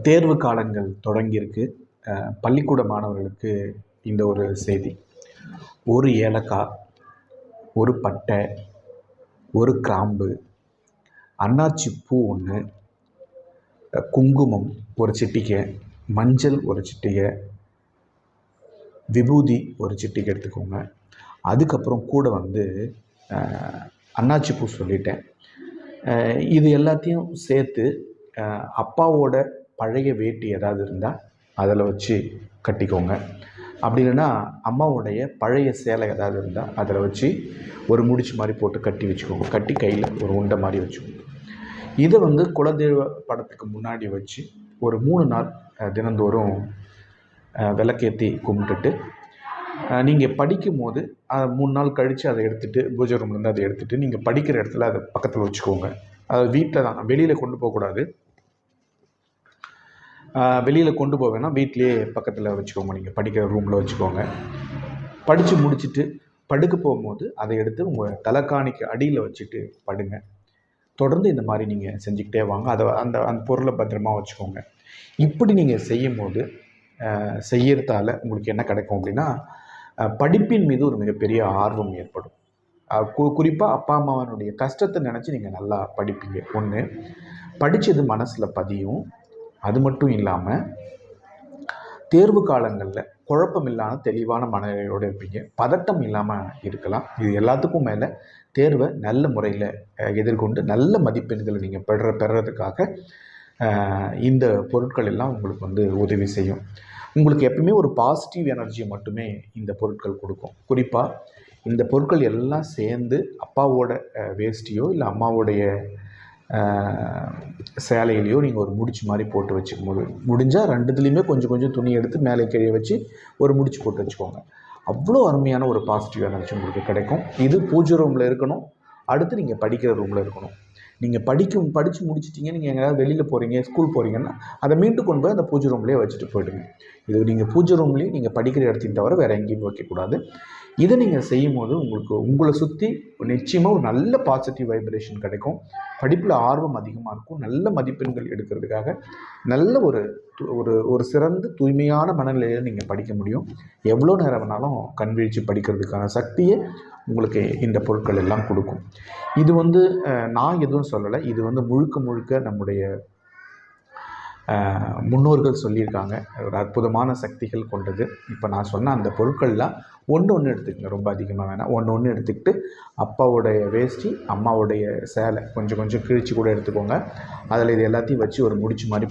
தேர்வு காலங்கள் தொடங்கியிருக்கு. பள்ளிக்கூட மாணவர்களுக்கு இந்த ஒரு செய்தி. ஒரு ஏலக்காய், ஒரு பட்டை, ஒரு கிராம்பு, அன்னாச்சி பூ 1, குங்குமம் ஒரு சிட்டிகை, மஞ்சள் ஒரு சிட்டிகை, விபூதி ஒரு சிட்டிகை எடுத்துக்கோங்க. அதுக்கப்புறம் கூட அன்னாச்சி பூ சொல்லிட்டேன். இது எல்லாத்தையும் சேர்த்து அப்பாவோட பழைய வேட்டி ஏதாவது இருந்தால் அதில் வச்சு கட்டிக்கோங்க. அப்படி இல்லைன்னா அம்மாவுடைய பழைய சேலை ஏதாவது இருந்தால் அதில் வச்சு ஒரு முடிச்சு மாதிரி போட்டு கட்டி வச்சுக்கோங்க. கட்டி கையில் ஒரு உண்டை மாதிரி வச்சுக்கோங்க. இதை குலதெய்வ படத்துக்கு முன்னாடி வச்சு ஒரு 3 நாள் தினந்தோறும் விளக்கேற்றி கும்பிட்டுட்டு நீங்கள் படிக்கும் போது 3 நாள் கழித்து அதை எடுத்துகிட்டு பூஜை ரூம்லேருந்து அதை எடுத்துகிட்டு நீங்கள் படிக்கிற இடத்துல அதை பக்கத்தில் வச்சுக்கோங்க. அது வீட்டில் தான், வெளியில் கொண்டு போகக்கூடாது. வெளியில் கொண்டு போவேன்னா வீட்டிலே பக்கத்தில் வச்சுக்கோங்க. நீங்கள் படிக்கிற ரூமில் வச்சுக்கோங்க. படித்து முடிச்சுட்டு படுக்க போகும்போது அதை எடுத்து உங்கள் தலைக்காணிக்கு அடியில் வச்சுட்டு படுங்க. தொடர்ந்து இந்த மாதிரி நீங்கள் செஞ்சுக்கிட்டே வாங்க. அதை அந்த பொருளை பத்திரமா வச்சுக்கோங்க. இப்படி நீங்கள் செய்யும்போது செய்யறதால உங்களுக்கு என்ன கிடைக்கும் அப்படின்னா, படிப்பின் மீது ஒரு மிகப்பெரிய ஆர்வம் ஏற்படும். குறிப்பாக அப்பா அம்மாவனுடைய கஷ்டத்தை நினச்சி நீங்கள் நல்லா படிப்பீங்க. 1, படித்தது மனசில் பதியும். அது மட்டும் இல்லாமல் தேர்வு காலங்களில் குழப்பம் இல்லாமல் தெளிவான மனநிலையோடு இருப்பீங்க. பதட்டம் இல்லாமல் இருக்கலாம். இது எல்லாத்துக்கும் மேலே தேர்வை நல்ல முறையில் எதிர்கொண்டு நல்ல மதிப்பெண்களை நீங்கள் பெறுறதுக்காக இந்த பொருட்கள் எல்லாம் உங்களுக்கு உதவி செய்யும். உங்களுக்கு எப்பவுமே ஒரு பாசிட்டிவ் எனர்ஜியை மட்டுமே இந்த பொருட்கள் கொடுக்கும். குறிப்பாக இந்த பொருட்கள் எல்லாம் சேர்ந்து அப்பாவோட வேஷ்டியோ இல்லை அம்மாவோடைய சேலையிலையோ நீங்கள் ஒரு முடிச்சு மாதிரி போட்டு வச்சுக்கும் போது, முடிஞ்சால் 2துலேயுமே கொஞ்சம் கொஞ்சம் துணி எடுத்து மேலே கீழே வச்சு ஒரு முடிச்சு போட்டு வச்சுக்கோங்க. அவ்வளோ அருமையான ஒரு பாசிட்டிவ் எனர்ஜி உங்களுக்கு கிடைக்கும். இது பூஜை ரூமில் இருக்கணும். அடுத்து நீங்கள் படிக்கிற ரூமில் இருக்கணும். நீங்கள் படித்து முடிச்சிட்டிங்க, நீங்கள் எங்கேயாவது வெளியில் போகிறீங்க, ஸ்கூல் போகிறீங்கன்னா அதை மீண்டும் கொண்டு போய் அந்த பூஜை ரூம்லேயே வச்சுட்டு போய்டுங்க. இது நீங்கள் பூஜை ரூம்லேயும் நீங்கள் படிக்கிற இடத்தையும் தவிர வேறு எங்கேயும் வைக்கக்கூடாது. இதை நீங்கள் செய்யும் போது உங்களை சுற்றி நிச்சயமாக ஒரு நல்ல பாசிட்டிவ் வைப்ரேஷன் கிடைக்கும். படிப்பில் ஆர்வம் அதிகமாக இருக்கும். நல்ல மதிப்பெண்கள் எடுக்கிறதுக்காக நல்ல ஒரு சிறந்த தூய்மையான மனநிலையில் நீங்கள் படிக்க முடியும். எவ்வளோ நேரம் வேணாலும் கண் விழித்து படிக்கிறதுக்கான சக்தியை உங்களுக்கு இந்த பொருட்கள் எல்லாம் கொடுக்கும். இது நான் எதுவும் சொல்லலை. இது முழுக்க முழுக்க நம்முடைய முன்னோர்கள் சொல்லியிருக்காங்க. ஒரு அற்புதமான சக்திகள் கொண்டது. இப்போ நான் சொன்ன அந்த பொருட்கள்லாம் ஒன்று எடுத்துக்கங்க. ரொம்ப அதிகமாக வேணாம். ஒன்று எடுத்துக்கிட்டு அப்பாவுடைய வேஷ்டி, அம்மாவுடைய சேலை கொஞ்சம் கொஞ்சம் கிழிச்சு கூட எடுத்துக்கோங்க. அதில் இது எல்லாத்தையும் வச்சு ஒரு முடிச்சு மாதிரி